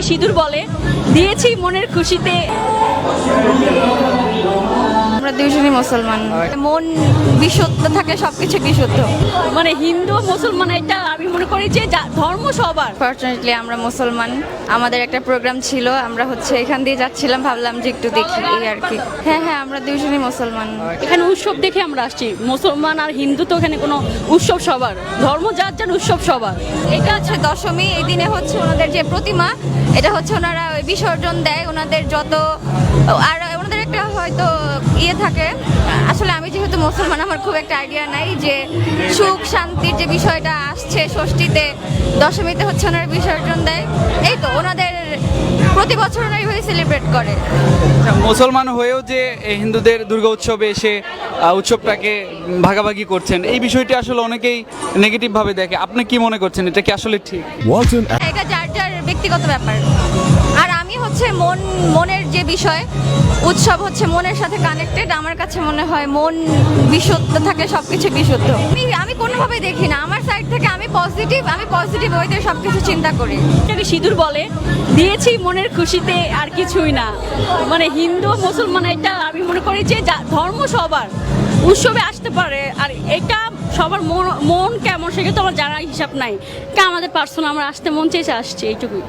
সিঁদুর বলে, দিয়েছি মনের খুশিতে। আমরা দুইজনই মুসলমান, মন বিশুদ্ধ থাকলে সবকিছু বিশুদ্ধ। মানে হিন্দু মুসলমান এটা আমি মনে করি যে ধর্ম সবার। ফরচুনেটলি আমরা মুসলমান, আমাদের একটা প্রোগ্রাম ছিল, আমরা এখান দিয়ে যাচ্ছিলাম, ভাবলাম যে একটু দেখি এই আর কি। হ্যাঁ হ্যাঁ, আমরা দুইজনই মুসলমান। এখানে উৎসব দেখে আমরা আসছি, মুসলমান আর হিন্দু তো এখানে কোনো উৎসব সবার, ধর্ম যার যার উৎসব সবার। এটা হচ্ছে দশমী, এই দিনে ওনাদের যে প্রতিমা, এটা ওনারা বিসর্জন দেয়, ওনাদের যত আর ওনাদের একটা হয়তো থাকে। আসলে আমি যেহেতু মুসলমান, আমার খুব একটা আইডিয়া নাই যে সুখ শান্তির যে বিষয়টা আসছে ষষ্ঠীতে, দশমীতে ওনারা বিসর্জন দেয়। এই তো ওনাদের প্রতি বছর ওনারা এইভাবে সেলিব্রেট করে। মুসলমান হয়েও যে হিন্দুদের দুর্গা উৎসবে এসে উৎসবটাকে ভাগাভাগি করছেন, এই বিষয়টি আসলে অনেকেই নেগেটিভ ভাবে দেখে। আপনি কি মনে করছেন, এটা কি আসলে ঠিক? এটা যার যার ব্যক্তিগত ব্যাপার। আর আমি মনের যে বিষয়, উৎসব মনের সাথে কানেক্টেড। আমার কাছে মনে হয় মন বিশুদ্ধ থাকলে সবকিছু বিশুদ্ধ। আমি কোনোভাবে দেখি না, আমার সাইড থেকে আমি পজিটিভ ওয়েতে সবকিছু চিন্তা করি। এটাকে সিঁদুর বলে, দিয়েছি মনের খুশিতে, আর কিছুই না। মানে হিন্দু মুসলমান এটা আমি মনে করি যে ধর্ম সবার, উৎসবে আসতে পারে। আর এটা সবার মন কেমন সেটা তো আমার জানার হিসাব নাই, আমাদের পার্সোনাল আমরা আসতে মন চেয়েছে আসছে, এইটুকুই।